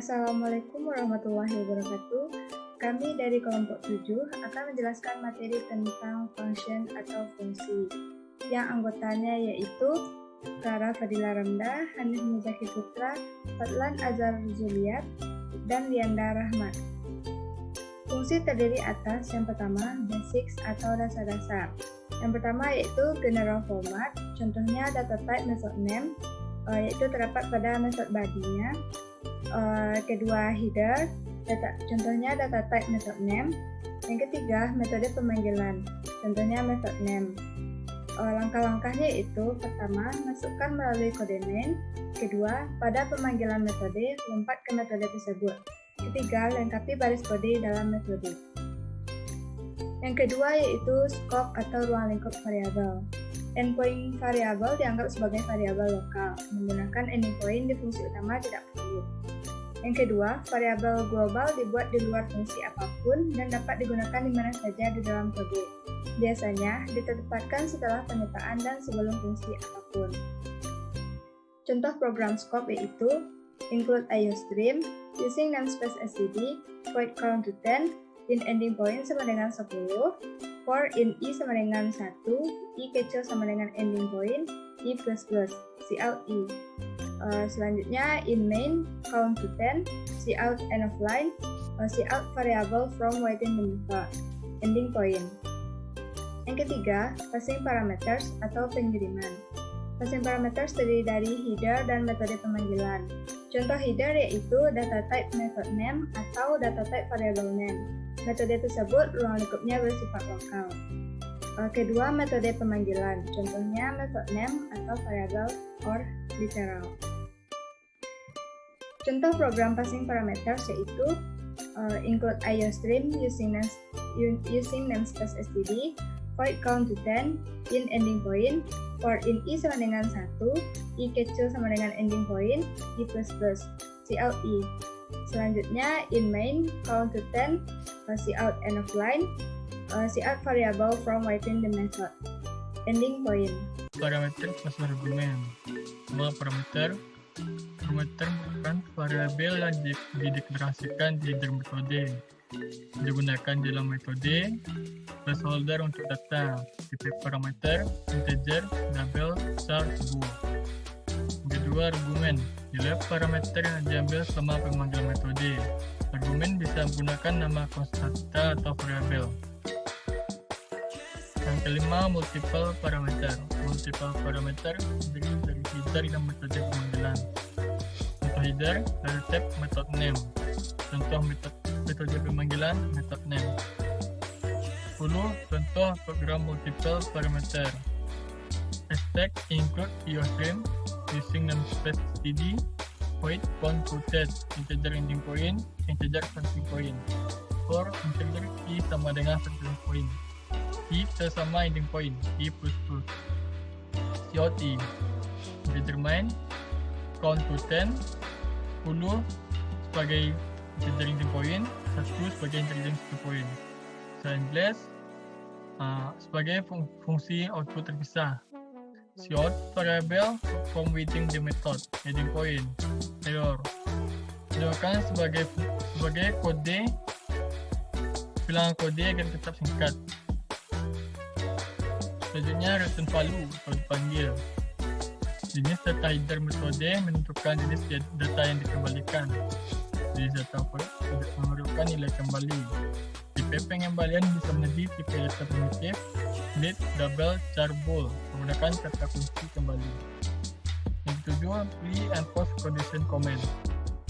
Assalamualaikum warahmatullahi wabarakatuh. Kami dari kelompok 7 akan menjelaskan materi tentang function atau fungsi, yang anggotanya yaitu Clara Fadila Ramda, Hanif Muzaki Putra, Fadlan Azhar Zuliat, dan Lianda Rahmat. Fungsi terdiri atas yang pertama, basics atau dasar-dasar. Yang pertama yaitu general format, contohnya data type method name, yaitu terdapat pada method body-nya. Kedua, header, contohnya data type method name. Yang ketiga, metode pemanggilan, contohnya method name. Langkah-langkahnya yaitu pertama, masukkan melalui kode main. Kedua, pada pemanggilan metode, lompat ke metode tersebut. Ketiga, lengkapi baris kode dalam metode. Yang kedua yaitu scope atau ruang lingkup variabel. Endpoint variabel dianggap sebagai variabel lokal. Menggunakan ending point di fungsi utama tidak perlu. Yang kedua, variabel global dibuat di luar fungsi apapun dan dapat digunakan di mana saja di dalam kode. Biasanya ditetapkan setelah penyetaan dan sebelum fungsi apapun. Contoh program scope yaitu include IOStream, using namespace std, void count to 10, in ending point sama dengan 10, for in i sama dengan 1, i kecil sama dengan ending point, i++, cout i. Selanjutnya in main, count to 10, cout end of line, cout variable from within the method, ending point. Yang ketiga, passing parameters atau pengiriman. Passing parameters terdiri dari header dan metode pemanggilan. Contoh header yaitu data type method name atau data type variable name. Metode tersebut ruang lingkupnya bersifat lokal. Kedua, metode pemanggilan, contohnya method name atau variable or literal. Contoh program passing parameters yaitu include IOStream using namespace std, void count to 10, in ending point, for in i sama dengan 1, i kecil sama dengan ending point, i++, cout i. Selanjutnya in main, count to 10, cout end of line, cout variable from within the method, ending point. Parameter plus argumen. Semua parameter merupakan variabel yang dideklarasikan di header metode. Digunakan dalam metode placeholder untuk data tipe parameter integer, double, char, bool. Kedua, argumen. Nilai parameter yang diambil selama pemanggilan metode. Argumen bisa menggunakan nama konstanta atau variabel. Yang kelima, multiple parameter. Multiple parameter terdiri dari header dan metode pemanggilan. Contoh header, data type method name. Contoh metode pemanggilan method name. 10. Contoh program multiple parameter. Stack include IOStream using namespace std, void count to 10, integer ending point, integer starting point. For integer i sama dengan starting point, i sama ending point, i++. Cout i. Determine count to 10, 10 sebagai integer ending point, 1 sebagai integer starting point. Endless sebagai fungsi output terpisah. Cout variable from within the method, ending point, error. Gunakan sebagai kode, bilangan kode agar tetap singkat. Selanjutnya return value atau dipanggil. Jenis data header metode menentukan jenis data yang dikembalikan. Jenis data memerlukan nilai kembali. Tipe pengembalian bisa menjadi tipe data primitif, split, double, char, bool menggunakan kata kunci kembali. Yang ketujuh, pre and post condition comment.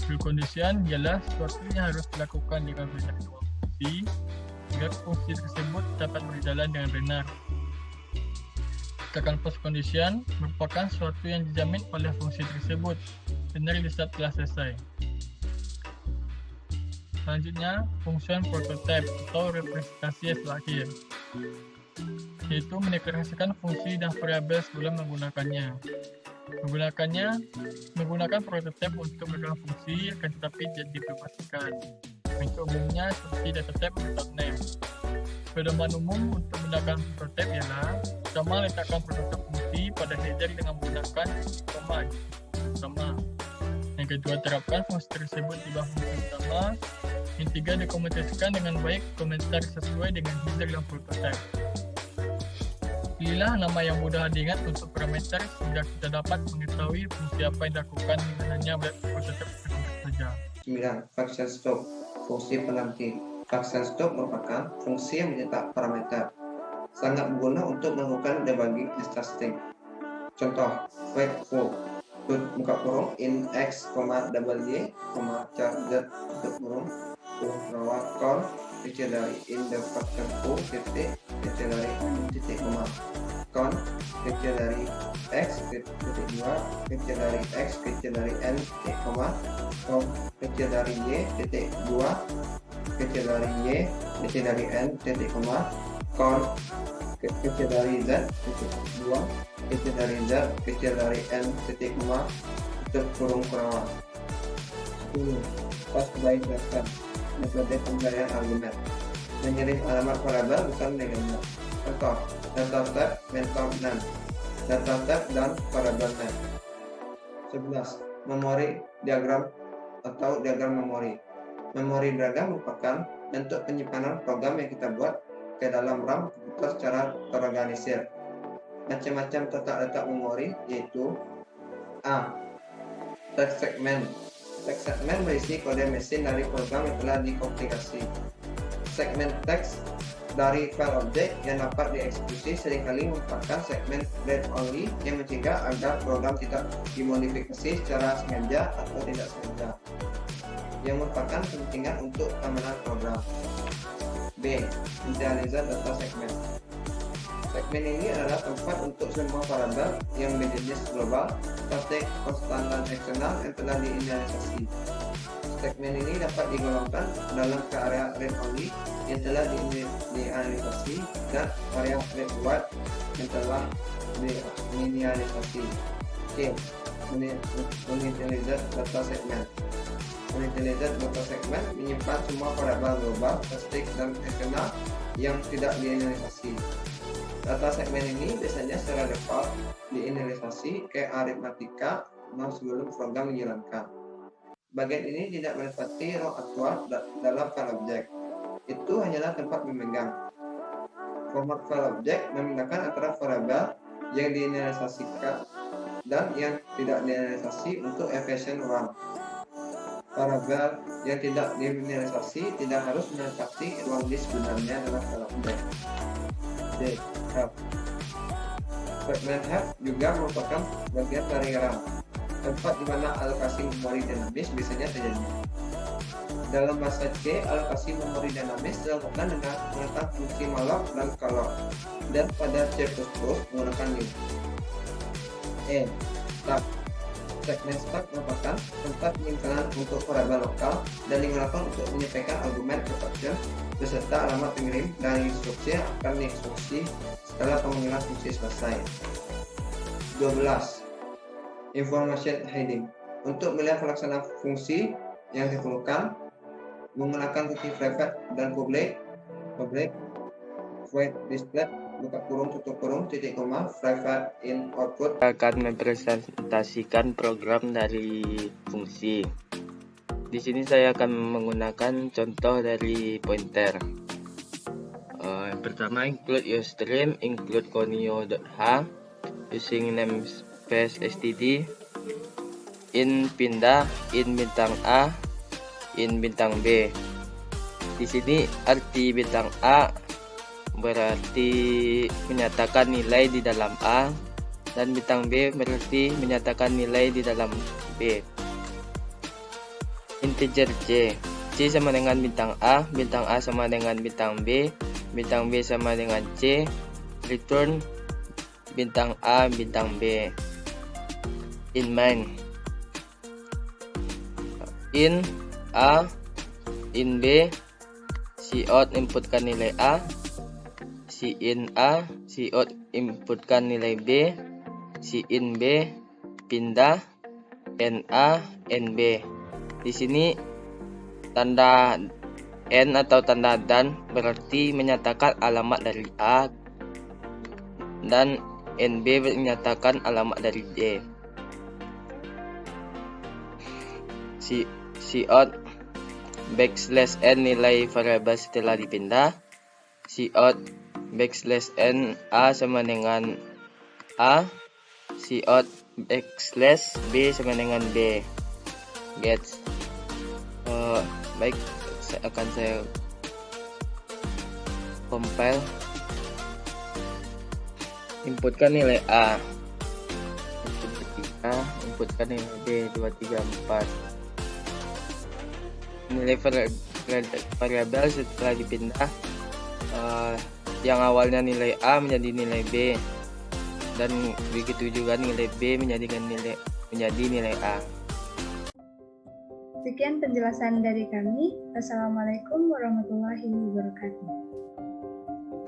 Precondition ialah sesuatu yang harus dilakukan dengan benar dua fungsi agar fungsi tersebut dapat berjalan dengan benar. Sedangkan post condition merupakan sesuatu yang dijamin oleh fungsi tersebut benar di saat telah selesai. Selanjutnya, function prototype atau representasi hasil akhir, yaitu mendeklarasikan fungsi dan variabel sebelum menggunakannya. Menggunakan prototype untuk beberapa fungsi akan tetapi tidak dipublikasikan. Bentuk umumnya seperti data type method name. Pedoman umum untuk menggunakan prototype ialah pertama, letakkan prototype fungsi pada header dengan menggunakan koma sama. Yang Yang kedua, terapkan fungsi tersebut di bawah fungsi utama. Yang tiga, dokumentasikan dengan baik komentar sesuai dengan header dan full type. Pilihlah nama yang mudah diingat untuk parameter sehingga kita dapat mengetahui fungsi apa yang dilakukan dengan hanya prototype saja. 9. Function stop, fungsi penanti. Function stop merupakan fungsi yang mencetak parameter. Sangat berguna untuk melakukan debugging testing. Contoh, wait for buka kurung in x, y, char z tutup kurung count kecil dari in the function foo titik kecil dari titik count kecil dari x titik 2 kecil dari x kecil dari n titik count kecil dari y titik 2 kecil dari y kecil dari n titik count kecil dari z titik 2 kecil dari z kecil dari n titik tutup kurung kerawan. 10. Pas baik daftar metode pencarian argumen. Mengirim alamat variabel bukan legenda. Contoh, data type mentor name, data type dan variabel name. 11. Memori diagram atau diagram memori. Memori diagram merupakan bentuk penyimpanan program yang kita buat ke dalam RAM komputer secara terorganisir. Macam-macam tata letak memori yaitu A. Text segment. Text segment berisi kode mesin dari program yang telah dikomplikasi. Segmen teks dari file object yang dapat dieksekusi seringkali merupakan segmen read only yang mencegah agar program tidak dimodifikasi secara sengaja atau tidak sengaja, yang merupakan pentingan untuk keamanan program. B. Initializer data segment. Segmen ini adalah tempat untuk semua variabel yang berjenis global, static, konstan, dan eksternal yang telah diinisialisasi. Segmen ini dapat digolongkan dalam ke area read only yang telah diinisialisasi dan area read write yang telah diinisialisasi. C. Initializer data segment. Initializer data segment menyimpan semua variabel global, static, dan eksternal yang tidak diinisialisasi. Data segmen ini biasanya secara default diinisialisasi ke aritmatika sebelum program menjalankan. Bagian ini tidak melewati row aktual dalam file object. Itu hanyalah tempat memegang. Format file object membedakan antara variabel yang diinisialisasikan dan yang tidak diinisialisasi untuk efficient run. Variabel yang tidak diinisialisasi tidak harus menempati ruang disk sebenarnya dalam file object. D. Heap. Segmen heap juga merupakan bagian dari RAM, tempat di mana alokasi memori dinamis biasanya terjadi. Dalam bahasa C, alokasi memori dinamis dilakukan dengan menggunakan fungsi malloc dan calloc, dan pada C++ menggunakan lib. E. Stack. Segmen stack merupakan tempat penyimpanan untuk variabel lokal dan digunakan untuk menyampaikan argumen ke function beserta alamat pengirim dan instruksi yang akan dieksekusi setelah pemanggilan fungsi selesai. 12. Information hiding. Untuk melihat pelaksanaan fungsi yang diperlukan, menggunakan kunci private dan public void display buka kurung tutup kurung titik koma private in output akan mempresentasikan program dari fungsi. Di sini saya akan menggunakan contoh dari pointer. Yang pertama, include usestream, include conio.h using namespace std, in pindah, in bintang A, in bintang B. Di sini arti bintang A berarti menyatakan nilai di dalam A, dan bintang B berarti menyatakan nilai di dalam B. Integer C sama dengan bintang A sama dengan bintang B sama dengan C, return bintang A, bintang B. In main, in A, in B, cout inputkan nilai A, in A, cout inputkan nilai B, in B, pindah, NA, NB. Di sini tanda N atau tanda dan berarti menyatakan alamat dari A, dan NB menyatakan alamat dari D. Cout backslash n nilai variabel setelah dipindah. Cout backslash n a sama dengan a. Cout backslash b sama dengan b. Gets. Baik, akan saya compile. Inputkan nilai a. Inputkan nilai b 234. Nilai variabel setelah dipindah, yang awalnya nilai a menjadi nilai b, dan begitu juga nilai b menjadi nilai a. Sekian penjelasan dari kami. Wassalamualaikum warahmatullahi wabarakatuh.